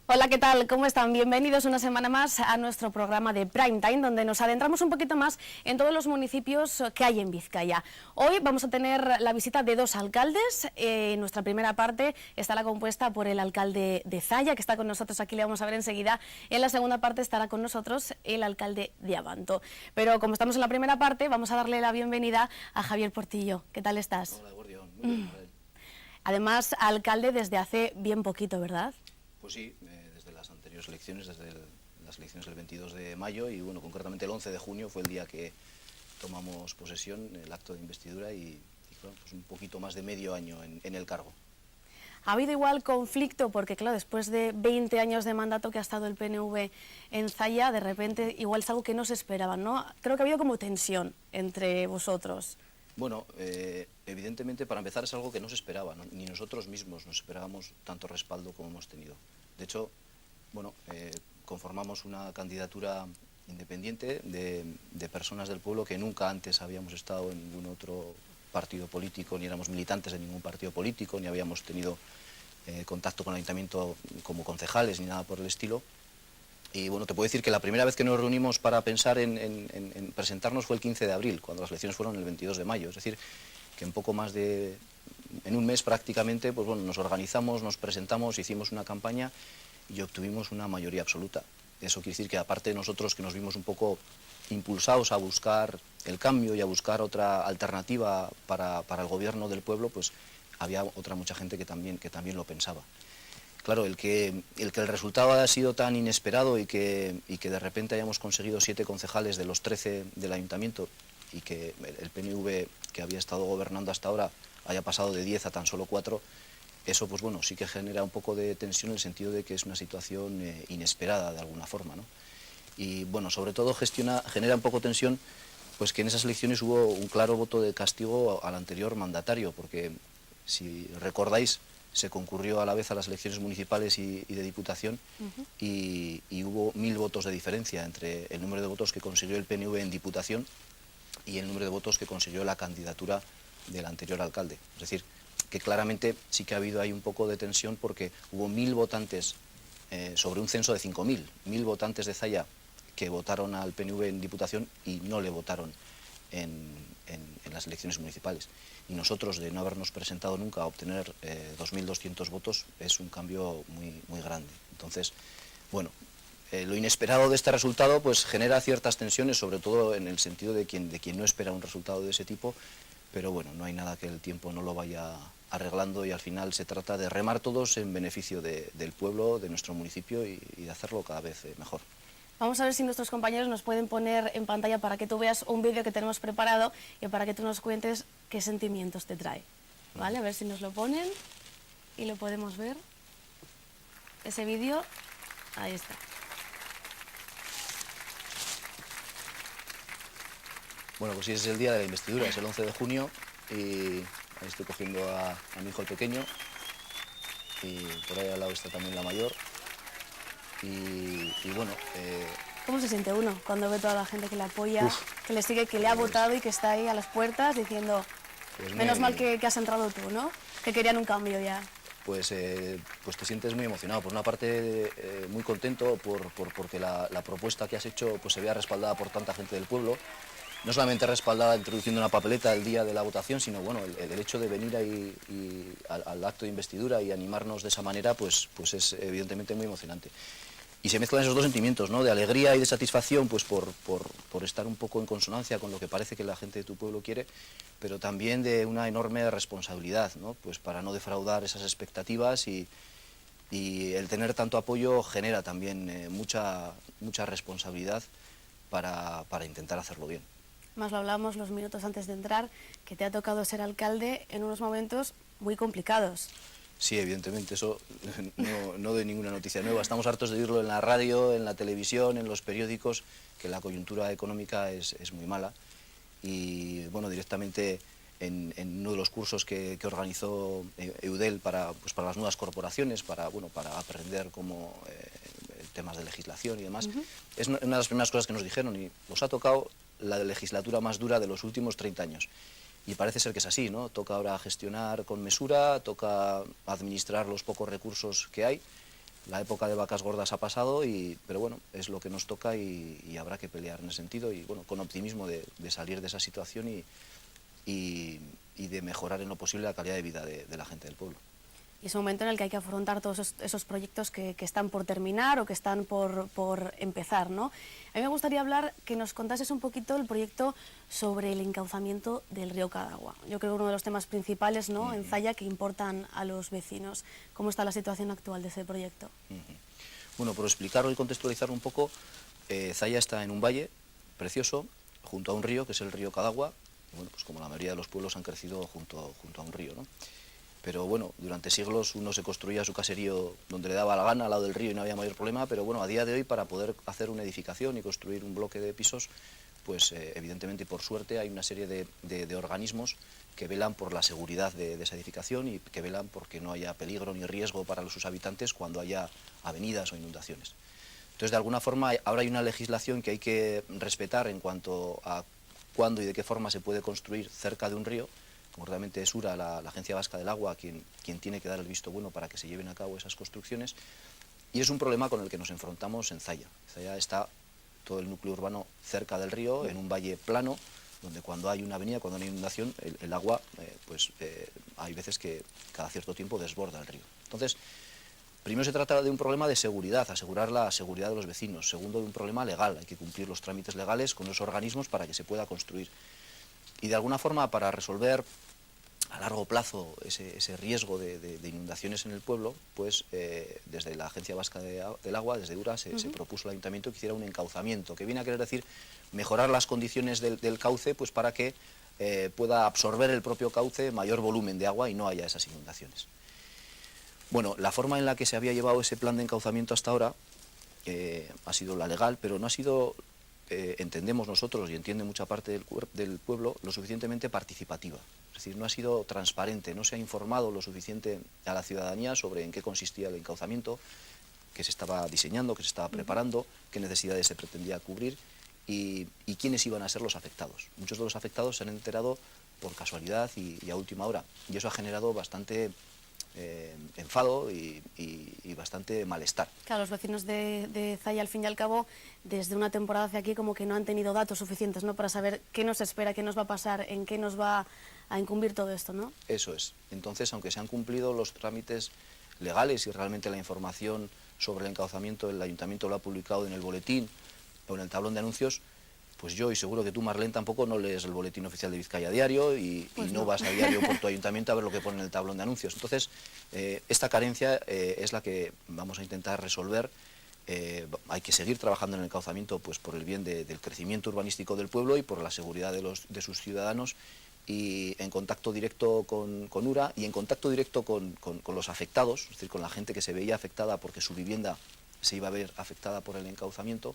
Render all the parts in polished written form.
Hola, ¿qué tal? ¿Cómo están? Bienvenidos una semana más a nuestro programa de Prime Time, donde nos adentramos un poquito más en todos los municipios que hay en Vizcaya. Hoy vamos a tener la visita de dos alcaldes. Nuestra primera parte estará compuesta por el alcalde de Zaya, que está con nosotros, aquí le vamos a ver enseguida. En la segunda parte estará con nosotros el alcalde de Abanto. Pero como estamos en la primera parte, vamos a darle la bienvenida a Javier Portillo. ¿Qué tal estás? Hola, Gordión. Muy bien, Además, alcalde desde hace bien poquito, ¿verdad? Pues sí, desde las anteriores elecciones, las elecciones del 22 de mayo y bueno, concretamente el 11 de junio fue el día que tomamos posesión, el acto de investidura y bueno, pues un poquito más de medio año en el cargo. ¿Ha habido igual conflicto? Porque claro, después de 20 años de mandato que ha estado el PNV en Zaya, de repente igual es algo que no se esperaba, ¿no? Creo que ha habido como tensión entre vosotros. Bueno, evidentemente para empezar es algo que no se esperaba, ¿no? Ni nosotros mismos nos esperábamos tanto respaldo como hemos tenido. De hecho, bueno, conformamos una candidatura independiente de personas del pueblo que nunca antes habíamos estado en ningún otro partido político, ni éramos militantes de ningún partido político, ni habíamos tenido contacto con el ayuntamiento como concejales, ni nada por el estilo. Y bueno, te puedo decir que la primera vez que nos reunimos para pensar en presentarnos fue el 15 de abril, cuando las elecciones fueron el 22 de mayo. Es decir, que en un mes prácticamente, pues bueno, nos organizamos, nos presentamos, hicimos una campaña y obtuvimos una mayoría absoluta. Eso quiere decir que aparte de nosotros que nos vimos un poco impulsados a buscar el cambio y a buscar otra alternativa para el gobierno del pueblo, pues había mucha gente que también lo pensaba. Claro, el que el resultado haya sido tan inesperado y que de repente hayamos conseguido 7 concejales de los 13 del ayuntamiento y que el PNV, que había estado gobernando hasta ahora, haya pasado de 10 a tan solo 4, eso pues bueno, sí que genera un poco de tensión en el sentido de que es una situación inesperada de alguna forma, ¿no? Y bueno, sobre todo genera un poco tensión pues que en esas elecciones hubo un claro voto de castigo al anterior mandatario, porque si recordáis, se concurrió a la vez a las elecciones municipales y de diputación y hubo 1000 votos de diferencia entre el número de votos que consiguió el PNV en diputación y el número de votos que consiguió la candidatura del anterior alcalde. Es decir, que claramente sí que ha habido ahí un poco de tensión porque hubo 1000 votantes sobre un censo de 5000, 1000 votantes de Zaya que votaron al PNV en diputación y no le votaron en las elecciones municipales. Y nosotros, de no habernos presentado nunca a obtener 2.200 votos, es un cambio muy grande. Entonces, bueno, lo inesperado de este resultado pues genera ciertas tensiones, sobre todo en el sentido de quien no espera un resultado de ese tipo, pero bueno, no hay nada que el tiempo no lo vaya arreglando y al final se trata de remar todos en beneficio del pueblo, de nuestro municipio y de hacerlo cada vez mejor. Vamos a ver si nuestros compañeros nos pueden poner en pantalla para que tú veas un vídeo que tenemos preparado y para que tú nos cuentes qué sentimientos te trae. ¿Vale? A ver si nos lo ponen y lo podemos ver. Ese vídeo, ahí está. Bueno, pues sí, es el día de la investidura, es el 11 de junio y ahí estoy cogiendo a mi hijo el pequeño y por ahí al lado está también la mayor y bueno... ¿Cómo se siente uno cuando ve toda la gente que le apoya, que le sigue, que le ha votado y que está ahí a las puertas diciendo, pues menos mal que has entrado tú, ¿no? Que querían un cambio ya. Pues te sientes muy emocionado. Por una parte, muy contento porque la propuesta que has hecho pues se vea respaldada por tanta gente del pueblo. No solamente respaldada introduciendo una papeleta el día de la votación, sino bueno, el hecho de venir ahí al acto de investidura y animarnos de esa manera, pues es evidentemente muy emocionante. Y se mezclan esos dos sentimientos, ¿no? De alegría y de satisfacción pues por estar un poco en consonancia con lo que parece que la gente de tu pueblo quiere, pero también de una enorme responsabilidad, ¿no? Pues para no defraudar esas expectativas y el tener tanto apoyo genera también mucha responsabilidad para intentar hacerlo bien. Más lo hablamos los minutos antes de entrar, que te ha tocado ser alcalde en unos momentos muy complicados. Sí, evidentemente, eso no doy ninguna noticia nueva. Estamos hartos de oírlo en la radio, en la televisión, en los periódicos, que la coyuntura económica es muy mala. Y bueno, directamente en uno de los cursos que organizó Eudel para las nuevas corporaciones, para aprender temas de legislación y demás, es una de las primeras cosas que nos dijeron y os ha tocado la legislatura más dura de los últimos 30 años. Y parece ser que es así, ¿no? Toca ahora gestionar con mesura, toca administrar los pocos recursos que hay la época de vacas gordas ha pasado, pero bueno, es lo que nos toca y habrá que pelear en ese sentido y bueno, con optimismo de salir de esa situación y de mejorar en lo posible la calidad de vida de la gente del pueblo. Y es un momento en el que hay que afrontar todos esos proyectos que están por terminar o que están por empezar, ¿no? A mí me gustaría hablar, que nos contases un poquito el proyecto sobre el encauzamiento del río Cadagua. Yo creo que uno de los temas principales, ¿no?, en Zalla, que importan a los vecinos. ¿Cómo está la situación actual de ese proyecto? Bueno, por explicarlo y contextualizarlo un poco, Zalla está en un valle precioso, junto a un río, que es el río Cadagua. Bueno, pues como la mayoría de los pueblos han crecido junto a un río, ¿no? Pero bueno, durante siglos uno se construía su caserío donde le daba la gana, al lado del río, y no había mayor problema, pero bueno, a día de hoy, para poder hacer una edificación y construir un bloque de pisos, pues evidentemente y por suerte hay una serie de organismos que velan por la seguridad de esa edificación y que velan porque no haya peligro ni riesgo para sus habitantes cuando haya avenidas o inundaciones. Entonces, de alguna forma, ahora hay una legislación que hay que respetar en cuanto a cuándo y de qué forma se puede construir cerca de un río. Concretamente es URA, la Agencia Vasca del Agua, quien tiene que dar el visto bueno para que se lleven a cabo esas construcciones. Y es un problema con el que nos enfrentamos en Zalla. Zalla está todo el núcleo urbano cerca del río, en un valle plano, donde cuando hay una avenida, cuando hay inundación, el agua, hay veces que cada cierto tiempo desborda el río. Entonces, primero se trata de un problema de seguridad, asegurar la seguridad de los vecinos. Segundo, de un problema legal, hay que cumplir los trámites legales con los organismos para que se pueda construir. Y de alguna forma, para resolver a largo plazo ese riesgo de inundaciones en el pueblo, pues desde la Agencia Vasca del Agua, desde URA, se propuso al Ayuntamiento que hiciera un encauzamiento, que viene a querer decir mejorar las condiciones del cauce, pues para que pueda absorber el propio cauce mayor volumen de agua y no haya esas inundaciones. Bueno, la forma en la que se había llevado ese plan de encauzamiento hasta ahora ha sido la legal, pero no ha sido, entendemos nosotros y entiende mucha parte del pueblo, lo suficientemente participativa. Es decir, no ha sido transparente, no se ha informado lo suficiente a la ciudadanía sobre en qué consistía el encauzamiento, que se estaba diseñando, que se estaba preparando, qué necesidades se pretendía cubrir y quiénes iban a ser los afectados. Muchos de los afectados se han enterado por casualidad y a última hora, y eso ha generado bastante enfado y bastante malestar. Claro, los vecinos de Zalla, al fin y al cabo, desde una temporada hacia aquí, como que no han tenido datos suficientes, ¿no?, para saber qué nos espera, qué nos va a pasar, en qué nos va a incumbir todo esto, ¿no? Eso es. Entonces, aunque se han cumplido los trámites legales y realmente la información sobre el encauzamiento el Ayuntamiento lo ha publicado en el boletín o en el tablón de anuncios, pues yo, y seguro que tú, Marlene, tampoco no lees el boletín oficial de Vizcaya diario y no vas a diario por tu ayuntamiento a ver lo que pone en el tablón de anuncios. Entonces, esta carencia es la que vamos a intentar resolver. Hay que seguir trabajando en el encauzamiento, pues por el bien del crecimiento urbanístico del pueblo y por la seguridad de sus ciudadanos, y en contacto directo con URA y en contacto directo con los afectados, es decir, con la gente que se veía afectada porque su vivienda se iba a ver afectada por el encauzamiento,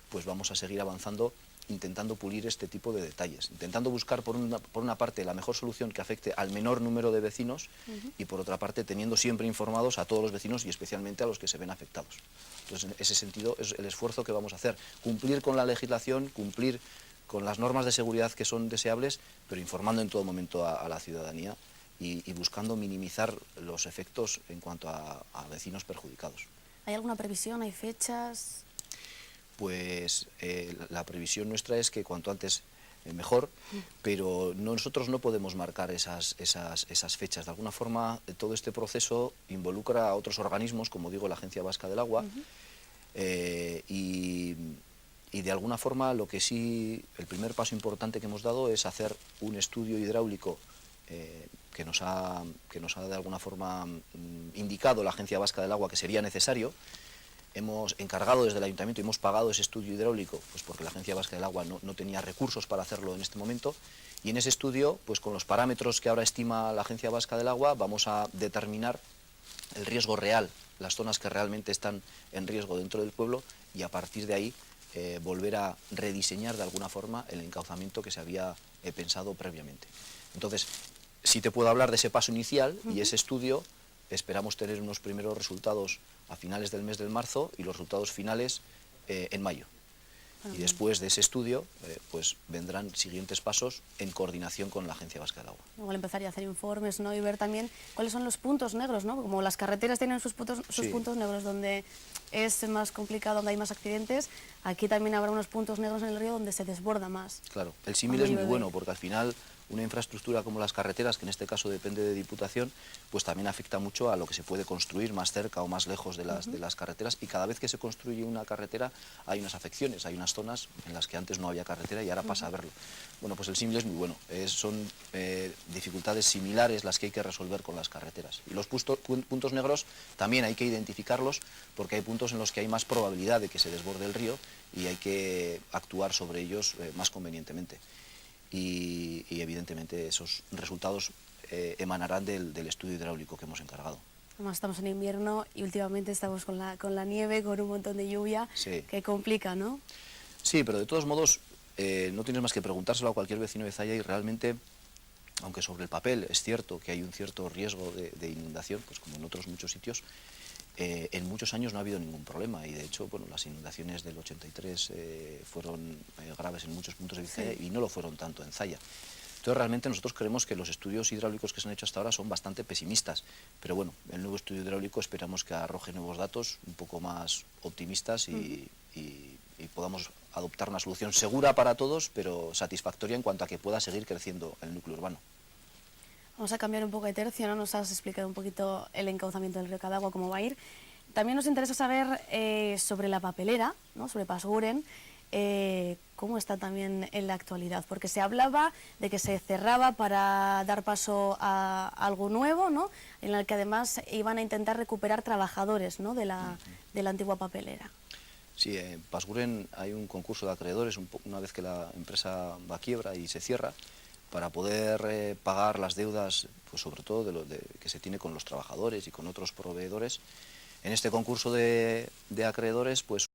pues vamos a seguir avanzando intentando pulir este tipo de detalles, intentando buscar por una parte la mejor solución que afecte al menor número de vecinos y por otra parte teniendo siempre informados a todos los vecinos y especialmente a los que se ven afectados. Entonces, en ese sentido es el esfuerzo que vamos a hacer, cumplir con la legislación, cumplir con las normas de seguridad que son deseables, pero informando en todo momento a la ciudadanía y buscando minimizar los efectos en cuanto a vecinos perjudicados. ¿Hay alguna previsión? ¿Hay fechas? Pues la previsión nuestra es que cuanto antes mejor, pero nosotros no podemos marcar esas fechas. De alguna forma, todo este proceso involucra a otros organismos, como digo, la Agencia Vasca del Agua, y de alguna forma lo que sí, el primer paso importante que hemos dado es hacer un estudio hidráulico que nos ha de alguna forma indicado la Agencia Vasca del Agua que sería necesario. Hemos encargado desde el Ayuntamiento y hemos pagado ese estudio hidráulico, pues porque la Agencia Vasca del Agua no tenía recursos para hacerlo en este momento, y en ese estudio, pues con los parámetros que ahora estima la Agencia Vasca del Agua, vamos a determinar el riesgo real, las zonas que realmente están en riesgo dentro del pueblo, y a partir de ahí volver a rediseñar de alguna forma el encauzamiento que se había pensado previamente. Entonces, sí te puedo hablar de ese paso inicial y ese estudio. Esperamos tener unos primeros resultados a finales del mes de marzo y los resultados finales en mayo. Y después de ese estudio, pues vendrán siguientes pasos en coordinación con la Agencia Vasca del Agua. Igual empezaría a hacer informes, ¿no? Y ver también cuáles son los puntos negros, ¿no? Como las carreteras tienen sus Sí. puntos negros donde es más complicado, donde hay más accidentes, aquí también habrá unos puntos negros en el río donde se desborda más. Claro, el símil es muy bueno porque al final una infraestructura como las carreteras, que en este caso depende de Diputación, pues también afecta mucho a lo que se puede construir más cerca o más lejos de las carreteras, y cada vez que se construye una carretera hay unas afecciones, hay unas zonas en las que antes no había carretera y ahora pasa a verlo. Bueno, pues el símil es muy bueno, son dificultades similares las que hay que resolver con las carreteras. Y los puntos negros también hay que identificarlos porque hay puntos en los que hay más probabilidad de que se desborde el río y hay que actuar sobre ellos más convenientemente. Y evidentemente esos resultados emanarán del estudio hidráulico que hemos encargado. Además estamos en invierno y últimamente estamos con la nieve, con un montón de lluvia, Sí. que complica, ¿no? Sí, pero de todos modos no tienes más que preguntárselo a cualquier vecino de Zalla y realmente, aunque sobre el papel es cierto que hay un cierto riesgo de inundación, pues como en otros muchos sitios, en muchos años no ha habido ningún problema y de hecho bueno, las inundaciones del 83 fueron graves en muchos puntos de Vizcaya y no lo fueron tanto en Zalla. Entonces realmente nosotros creemos que los estudios hidráulicos que se han hecho hasta ahora son bastante pesimistas, pero bueno, el nuevo estudio hidráulico esperamos que arroje nuevos datos un poco más optimistas y podamos adoptar una solución segura para todos, pero satisfactoria en cuanto a que pueda seguir creciendo el núcleo urbano. Vamos a cambiar un poco de tercio, ¿no? Nos has explicado un poquito el encauzamiento del río Cadagua, cómo va a ir. También nos interesa saber sobre la papelera, ¿no? Sobre Pasguren, cómo está también en la actualidad, porque se hablaba de que se cerraba para dar paso a algo nuevo, ¿no? En el que además iban a intentar recuperar trabajadores, ¿no? de la antigua papelera. Sí, en Pasguren hay un concurso de acreedores una vez que la empresa va a quiebra y se cierra, para poder pagar las deudas, pues sobre todo que se tiene con los trabajadores y con otros proveedores. En este concurso de acreedores, pues